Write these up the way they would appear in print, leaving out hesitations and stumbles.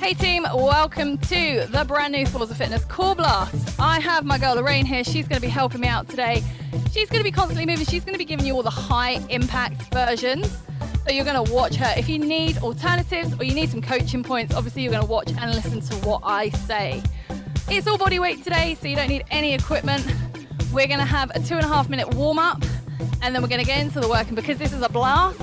Hey team, welcome to the brand new Forza Fitness Core Blast. I have my girl Lorraine here. She's going to be helping me out today. She's going to be constantly moving. She's going to be giving you all the high impact versions. So you're going to watch her. If you need alternatives or you need some coaching points, obviously you're going to watch and listen to what I say. It's all body weight today, so you don't need any equipment. We're going to have a 2.5 minute warm up and then we're going to get into the work. And because this is a blast,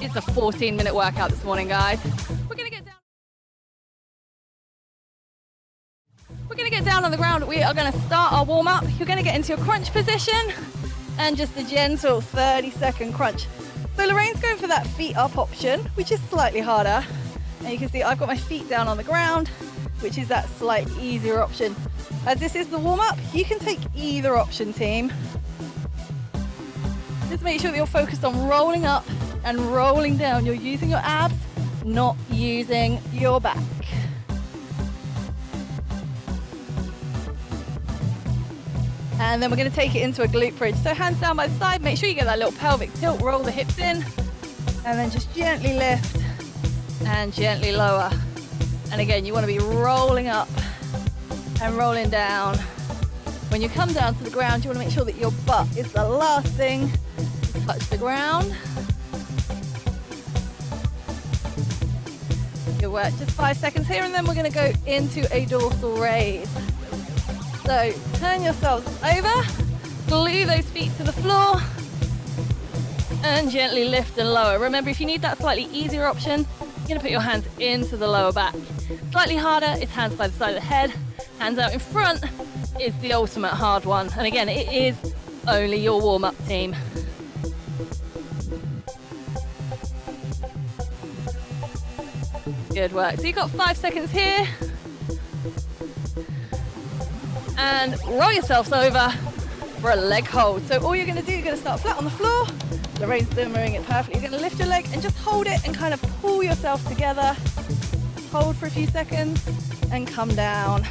it's a 14-minute workout this morning, guys. We're going to get down on the ground. We are going to start our warm up. You're going to get into a crunch position and just a gentle 30-second crunch. So Lorraine's going for that feet up option, which is slightly harder. And you can see I've got my feet down on the ground, which is that slightly easier option. As this is the warm up, you can take either option, team. Just make sure that you're focused on rolling up and rolling down. You're using your abs, not using your back. And then we're going to take it into a glute bridge. So hands down by the side, make sure you get that little pelvic tilt, roll the hips in, and then just gently lift and gently lower. And again, you want to be rolling up and rolling down. When you come down to the ground, you want to make sure that your butt is the last thing to touch the ground. Good work, just 5 seconds here, and then we're going to go into a dorsal raise. So turn yourselves over, glue those feet to the floor, and gently lift and lower. Remember, if you need that slightly easier option, you're going to put your hands into the lower back. Slightly harder is hands by the side of the head. Hands out in front is the ultimate hard one. And again, it is only your warm-up, team. Good work. So you've got 5 seconds here. And roll yourselves over for a leg hold. So all you're going to do, you're going to start flat on the floor. Lorraine's doing it perfectly. You're going to lift your leg and just hold it and kind of pull yourself together. Hold for a few seconds and come down.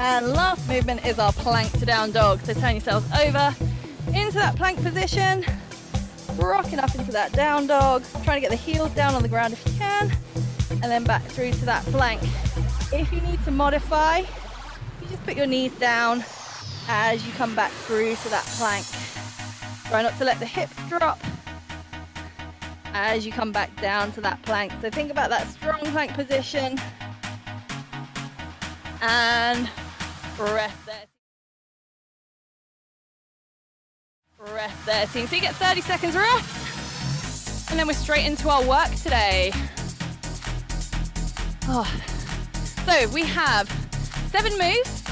And last movement is our plank to down dog. So turn yourselves over into that plank position, rocking up into that down dog, trying to get the heels down on the ground if you can, and then back through to that plank. If you need to modify, you just put your knees down as you come back through to that plank. Try not to let the hips drop as you come back down to that plank. So think about that strong plank position and rest there. Rest there, team. So you get 30 seconds rest, and then we're straight into our work today. So we have 7 moves,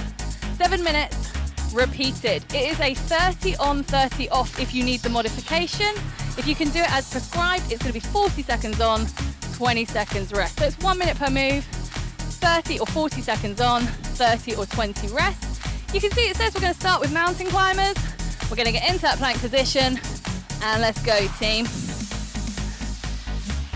7 minutes, repeated. It is a 30 on, 30 off if you need the modification. If you can do it as prescribed, it's going to be 40 seconds on, 20 seconds rest. So it's 1 minute per move, 30 or 40 seconds on, 30 or 20 rest. You can see it says we're going to start with mountain climbers. We're going to get into that plank position, and let's go, team.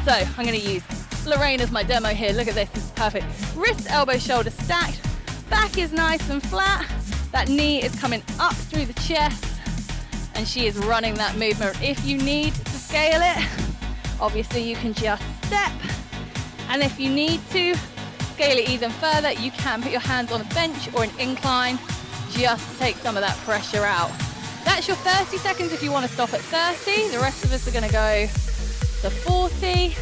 So I'm going to use Lorraine as my demo here. Look at this, this is perfect. Wrist, elbow, shoulder stacked. Back is nice and flat. That knee is coming up through the chest, and she is running that movement. If you need to scale it, obviously you can just step. And if you need to scale it even further, you can put your hands on a bench or an incline just to take some of that pressure out. That's your 30 seconds if you want to stop at 30. The rest of us are going to go to 40.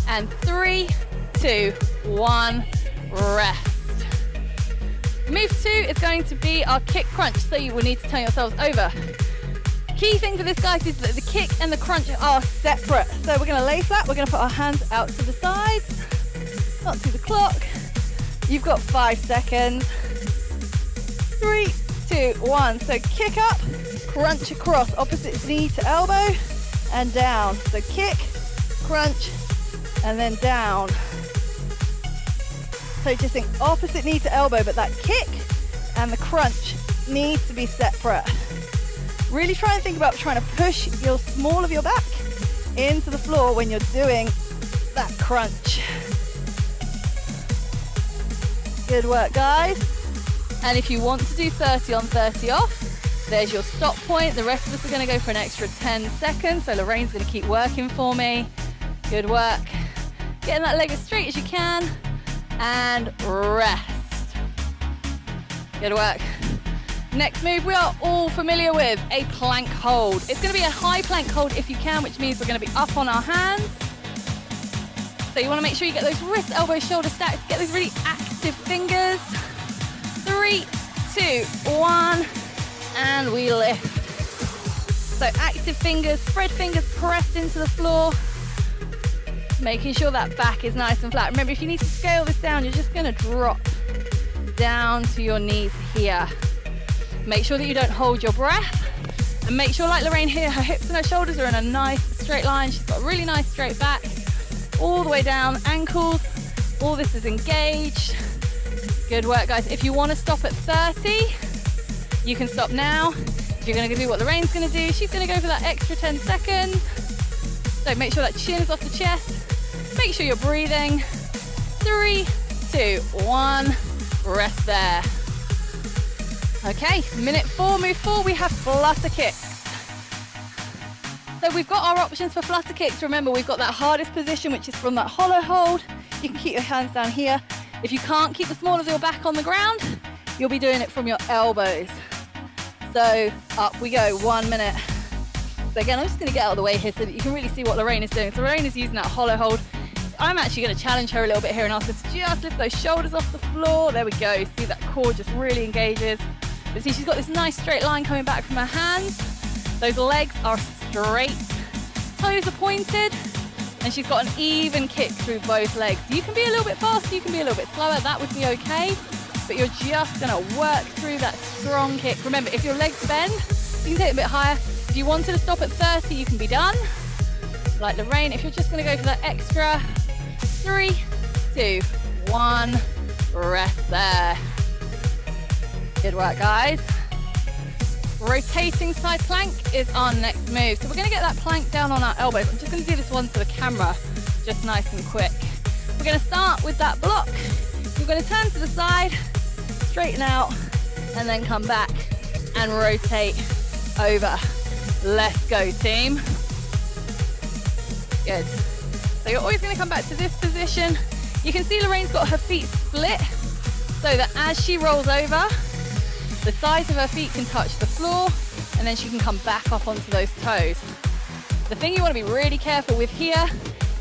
And 3, 2, 1, rest. Move 2 is going to be our kick crunch, so you will need to turn yourselves over. Key thing for this, guys, is that the kick and the crunch are separate. So we're going to lay flat. We're going to put our hands out to the sides, not to the clock. You've got 5 seconds. 3, 2, 1. So kick up, crunch across, opposite knee to elbow, and down. So kick, crunch, and then down. So just think opposite knee to elbow, but that kick and the crunch needs to be separate. Really try and think about trying to push your small of your back into the floor when you're doing that crunch. Good work, guys. And if you want to do 30 on, 30 off, there's your stop point. The rest of us are going to go for an extra 10 seconds. So Lorraine's going to keep working for me. Good work. Getting that leg as straight as you can. And rest. Good work. Next move we are all familiar with, a plank hold. It's going to be a high plank hold if you can, which means we're going to be up on our hands. So you want to make sure you get those wrist, elbow, shoulder stacks, get those really active fingers. 3, 2, 1, and we lift. So active fingers, spread fingers pressed into the floor, making sure that back is nice and flat. Remember, if you need to scale this down, you're just going to drop down to your knees here. Make sure that you don't hold your breath, and make sure, like Lorraine here, her hips and her shoulders are in a nice straight line. She's got a really nice straight back, all the way down, ankles, all this is engaged. Good work, guys. If you want to stop at 30, you can stop now. If you're going to do what Lorraine's going to do, she's going to go for that extra 10 seconds. So make sure that chin is off the chest. Make sure you're breathing. 3, 2, 1, rest there. Okay, minute 4, move 4, we have flutter kicks. So we've got our options for flutter kicks. Remember, we've got that hardest position, which is from that hollow hold. You can keep your hands down here. If you can't keep the small of your back on the ground, you'll be doing it from your elbows. So up we go, 1 minute. So again, I'm just going to get out of the way here so that you can really see what Lorraine is doing. So Lorraine is using that hollow hold. I'm actually going to challenge her a little bit here and ask her to just lift those shoulders off the floor. There we go. See, that core just really engages. But see, she's got this nice straight line coming back from her hands. Those legs are straight. Toes are pointed. And she's got an even kick through both legs. You can be a little bit faster, you can be a little bit slower. That would be okay. But you're just going to work through that strong kick. Remember, if your legs bend, you can take it a bit higher. If you wanted to stop at 30, you can be done. Like Lorraine, if you're just going to go for that extra, 3, 2, 1, rest there. Good work, guys. Rotating side plank is our next move. So we're going to get that plank down on our elbows. I'm just going to do this one to the camera, just nice and quick. We're going to start with that block. You're going to turn to the side, straighten out, and then come back and rotate over. Let's go, team. Good. So you're always going to come back to this position. You can see Lorraine's got her feet split so that as she rolls over, the sides of her feet can touch the floor, and then she can come back up onto those toes. The thing you want to be really careful with here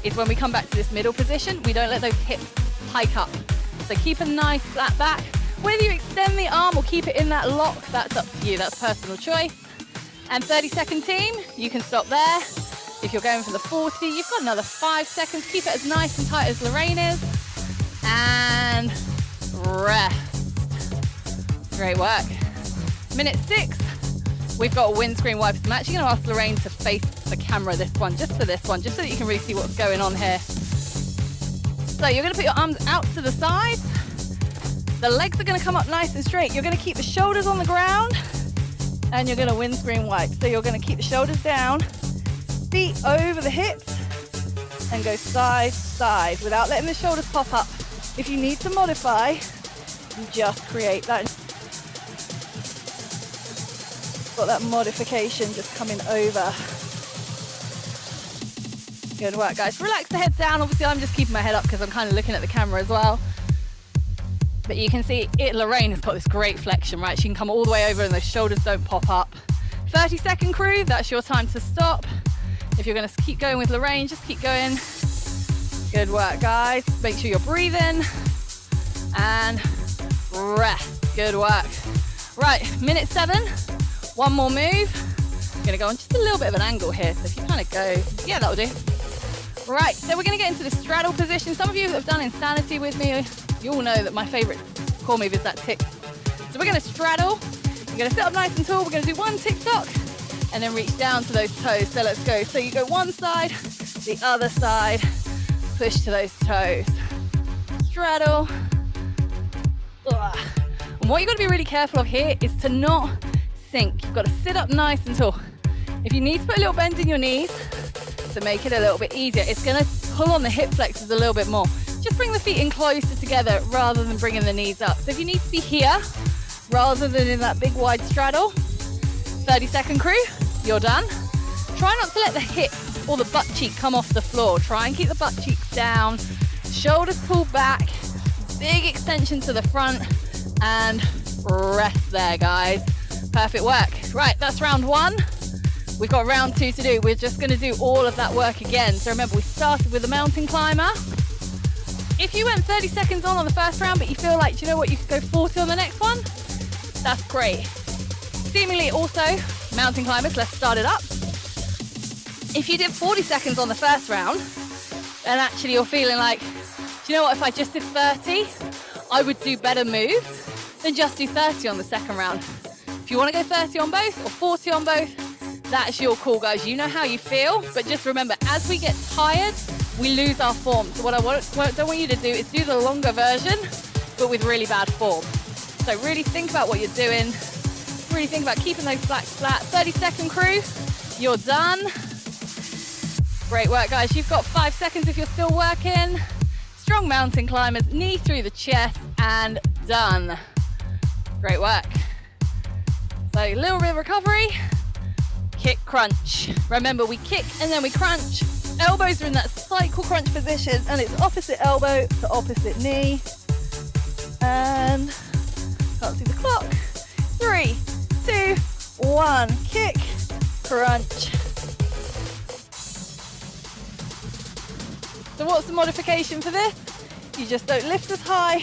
is when we come back to this middle position, we don't let those hips hike up. So keep a nice flat back. Whether you extend the arm or keep it in that lock, that's up to you. That's personal choice. And 30-second team, you can stop there. If you're going for the 40, you've got another 5 seconds. Keep it as nice and tight as Lorraine is. And rest. Great work. Minute 6, we've got windscreen wipers. I'm actually going to ask Lorraine to face the camera this one, just for this one, just so that you can really see what's going on here. So you're going to put your arms out to the side. The legs are going to come up nice and straight. You're going to keep the shoulders on the ground, and you're going to windscreen wipe. So you're going to keep the shoulders down, feet over the hips, and go side to side without letting the shoulders pop up. If you need to modify, you just create that. Got that modification just coming over. Good work, guys. Relax the head down. Obviously, I'm just keeping my head up because I'm kind of looking at the camera as well. But you can see Lorraine has got this great flexion, right? She can come all the way over and those shoulders don't pop up. 30-second crew, that's your time to stop. If you're going to keep going with Lorraine, just keep going. Good work, guys. Make sure you're breathing. And rest. Good work. Right, minute 7. One more move. I'm gonna go on just a little bit of an angle here. So if you kind of go, yeah, that'll do. Right, so we're gonna get into the straddle position. Some of you that have done Insanity with me, you all know that my favorite core move is that tick. So we're gonna straddle. We're gonna sit up nice and tall. We're gonna do one tick-tock and then reach down to those toes. So let's go. So you go one side, the other side, push to those toes. Straddle. Ugh. And what you've got to be really careful of here is to not sink. You've got to sit up nice and tall. If you need to put a little bend in your knees to make it a little bit easier, it's going to pull on the hip flexors a little bit more. Just bring the feet in closer together rather than bringing the knees up. So if you need to be here rather than in that big wide straddle, 30-second crew, you're done. Try not to let the hip or the butt cheek come off the floor. Try and keep the butt cheeks down, shoulders pulled back, big extension to the front, and rest there, guys. Perfect work. Right, that's round one. We've got round two to do. We're just gonna do all of that work again. So remember, we started with the mountain climber. If you went 30 seconds on the first round, but you feel like, do you know what, you could go 40 on the next one, that's great. Seemingly also, mountain climbers, let's start it up. If you did 40 seconds on the first round, and actually you're feeling like, do you know what, if I just did 30, I would do better moves, then just do 30 on the second round. If you want to go 30 on both or 40 on both, that's your call, guys. You know how you feel, but just remember, as we get tired, we lose our form. So what I don't want you to do is do the longer version, but with really bad form. So really think about what you're doing. Really think about keeping those backs flat. 30-second crew, you're done. Great work, guys. You've got 5 seconds if you're still working. Strong mountain climbers, knee through the chest, and done. Great work. So a little bit of recovery. Kick, crunch. Remember, we kick and then we crunch. Elbows are in that cycle crunch position, and it's opposite elbow to opposite knee. And can't see the clock. 3, 2, 1. Kick, crunch. So what's the modification for this? You just don't lift as high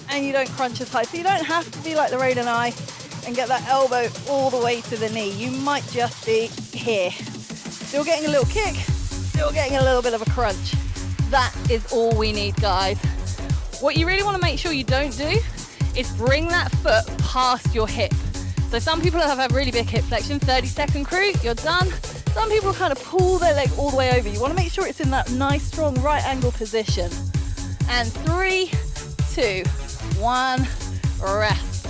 and you don't crunch as high. So you don't have to be like Lorraine and I and get that elbow all the way to the knee. You might just be here. Still getting a little kick, still getting a little bit of a crunch. That is all we need, guys. What you really want to make sure you don't do is bring that foot past your hip. So some people have a really big hip flexion. 30-second crew, you're done. Some people kind of pull their leg all the way over. You want to make sure it's in that nice, strong right angle position. And 3, 2, 1, rest.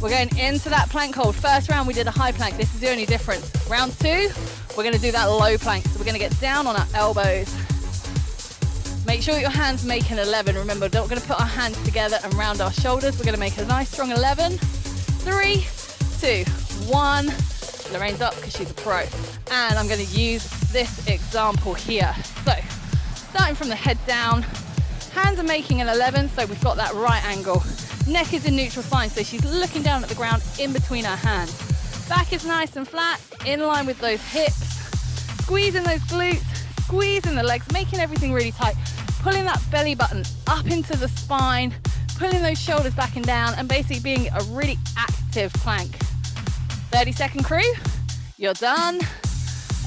We're going into that plank hold. First round, we did a high plank. This is the only difference. Round 2, we're going to do that low plank. So we're going to get down on our elbows. Make sure your hands make an 11. Remember, we're not going to put our hands together and round our shoulders. We're going to make a nice, strong 11. 3, 2, 1. Lorraine's up because she's a pro. And I'm going to use this example here. So, starting from the head down, hands are making an 11, so we've got that right angle. Neck is in neutral spine, so she's looking down at the ground in between her hands. Back is nice and flat, in line with those hips. Squeezing those glutes, squeezing the legs, making everything really tight. Pulling that belly button up into the spine, pulling those shoulders back and down, and basically being a really active plank. 30-second crew, you're done.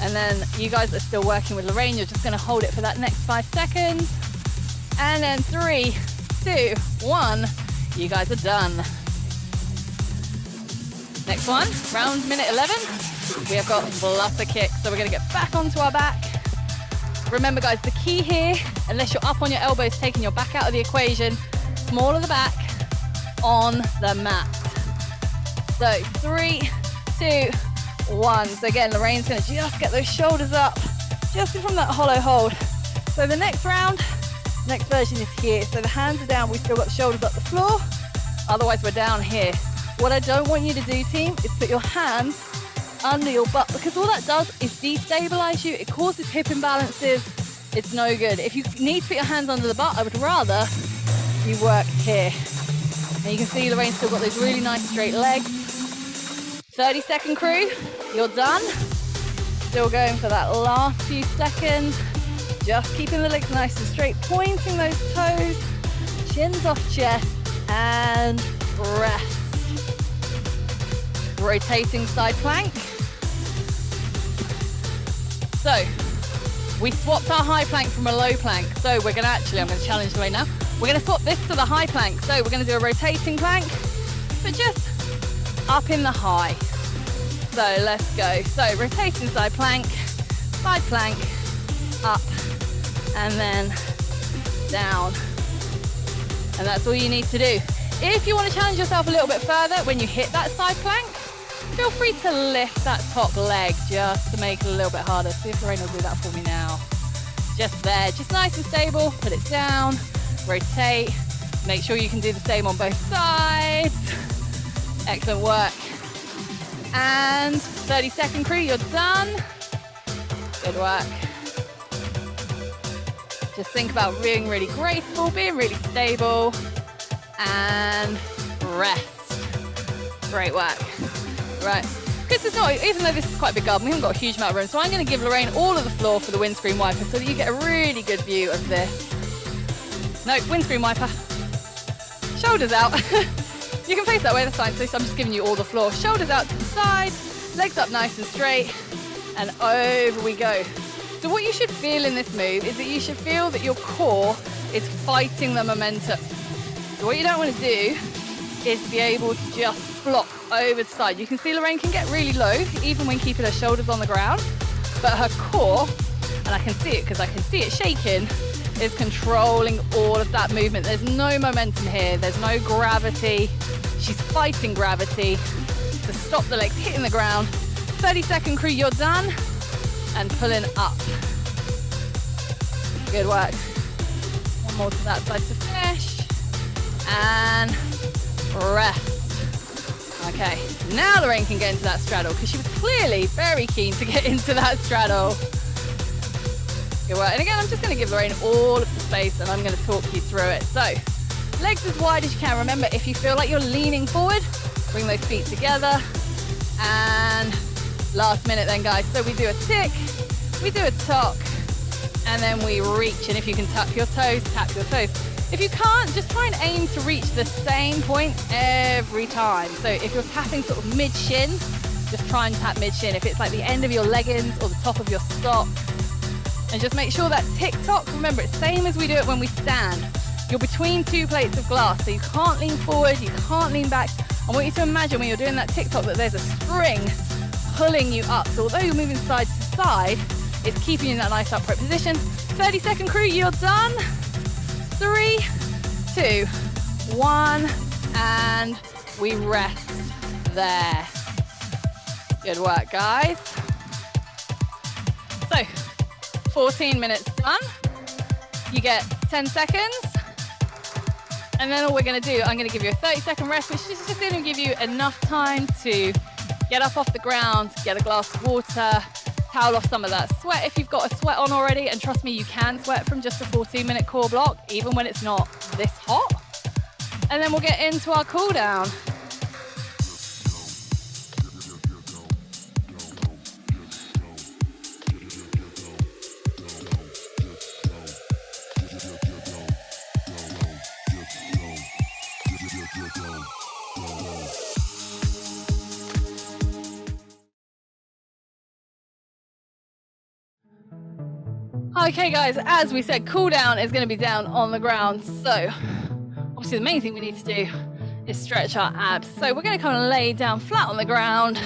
And then you guys are still working with Lorraine. You're just going to hold it for that next 5 seconds. And then 3, 2, 1, you guys are done. Next one, round minute 11. We have got flutter kick. So we're going to get back onto our back. Remember, guys, the key here, unless you're up on your elbows, taking your back out of the equation, smaller the back on the mat. So 3, 2, 1. So again, Lorraine's going to just get those shoulders up, just from that hollow hold. So the next round, next version is here. So the hands are down, we've still got the shoulders up the floor. Otherwise, we're down here. What I don't want you to do, team, is put your hands under your butt, because all that does is destabilize you. It causes hip imbalances. It's no good. If you need to put your hands under the butt, I would rather you work here. And you can see Lorraine's still got those really nice straight legs. 30-second crew, you're done. Still going for that last few seconds. Just keeping the legs nice and straight, pointing those toes, chins off chest, and rest. Rotating side plank. So, we swapped our high plank from a low plank. So we're going to I'm going to challenge Lorraine now. We're going to swap this to the high plank. So we're going to do a rotating plank, but just up in the high. So let's go. So rotating side plank, up, and then down. And that's all you need to do. If you want to challenge yourself a little bit further, when you hit that side plank, feel free to lift that top leg just to make it a little bit harder. See if Lorraine will do that for me now. just there, just nice and stable. Put it down, rotate. Make sure you can do the same on both sides. Excellent work. And 30-second crew, you're done. Good work. Just think about being really graceful, being really stable, and rest. Great work. Right. Because it's not, even though this is quite a big garden, we haven't got a huge amount of room, so I'm going to give Lorraine all of the floor for the windscreen wiper so that you get a really good view of this. No, windscreen wiper. Shoulders out. You can face that way, that's fine. So I'm just giving you all the floor. Shoulders out to the side, legs up nice and straight, and over we go. So what you should feel in this move is that you should feel that your core is fighting the momentum. So what you don't want to do is be able to just flop over the side. You can see Lorraine can get really low, even when keeping her shoulders on the ground, but her core, and I can see it because I can see it shaking, is controlling all of that movement. There's no momentum here, there's no gravity. She's fighting gravity to stop the legs hitting the ground. 30-second crew, you're done, and pulling up. Good work. One more to that side to finish, and rest. Okay, now Lorraine can get into that straddle because she was clearly very keen to get into that straddle. Good work. And again, I'm just going to give Lorraine all of the space and I'm going to talk you through it. So, legs as wide as you can. Remember, if you feel like you're leaning forward, bring those feet together. And last minute then, guys. So we do a tick, we do a tuck, and then we reach. And if you can tap your toes, tap your toes. If you can't, just try and aim to reach the same point every time. So if you're tapping sort of mid-shin, just try and tap mid-shin. If it's like the end of your leggings or the top of your socks, and just make sure that tick-tock, remember, it's the same as we do it when we stand. You're between two plates of glass, so you can't lean forward, you can't lean back. I want you to imagine when you're doing that tick-tock that there's a string pulling you up. So although you're moving side to side, it's keeping you in that nice upright position. 30-second crew, you're done. 3, 2, 1, and we rest there. Good work, guys. So, 14 minutes done. You get 10 seconds. And then all we're gonna do, I'm gonna give you a 30-second rest, which is just gonna give you enough time to get up off the ground, get a glass of water, towel off some of that sweat if you've got a sweat on already, and trust me, you can sweat from just a 14-minute core block, even when it's not this hot. And then we'll get into our cool down. Okay guys, as we said, cool down is going to be down on the ground. So obviously the main thing we need to do is stretch our abs. So we're going to kind of lay down flat on the ground.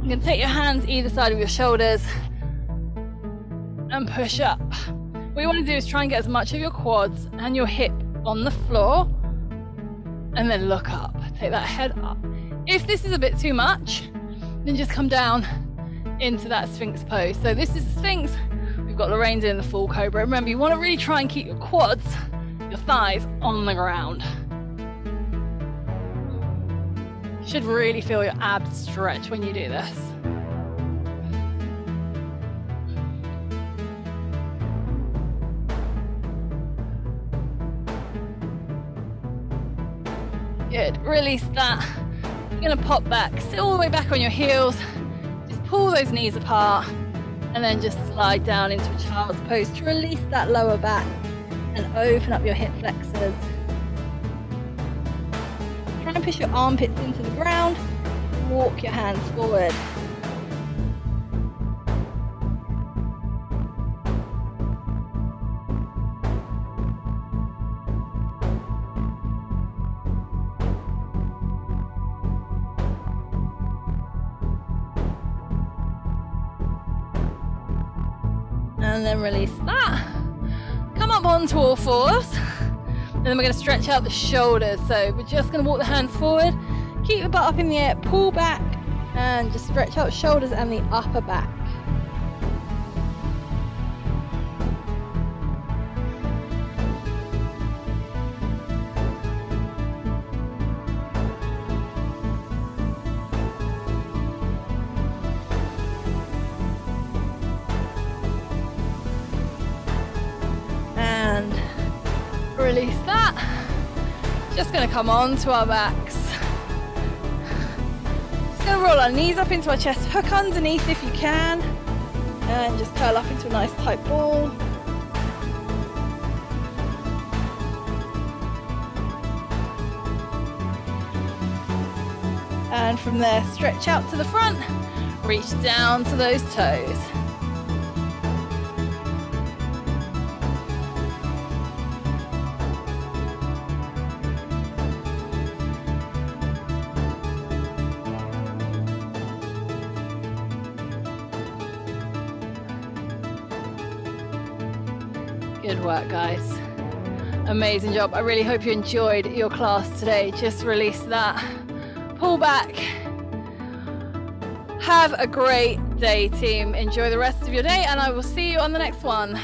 You're going to take your hands either side of your shoulders and push up. What you want to do is try and get as much of your quads and your hip on the floor, and then look up. Take that head up. If this is a bit too much, then just come down into that Sphinx pose. So this is Sphinx. We've got Lorraine doing the full cobra. Remember, you want to really try and keep your quads, your thighs on the ground. You should really feel your abs stretch when you do this. Good, release that. You're gonna pop back, sit all the way back on your heels. Just pull those knees apart and then just slide down into a child's pose to release that lower back and open up your hip flexors. Try and push your armpits into the ground. Walk your hands forward. And then release that. Come up onto all fours. And then we're going to stretch out the shoulders. So we're just going to walk the hands forward. Keep the butt up in the air. Pull back. And just stretch out shoulders and the upper back. release that. Just going to come on to our backs. Just going to roll our knees up into our chest, hook underneath if you can, and just curl up into a nice tight ball. And from there, stretch out to the front, reach down to those toes. Good work, guys. Amazing job. I really hope you enjoyed your class today. Just release that. Pull back. Have a great day, team. Enjoy the rest of your day, and I will see you on the next one.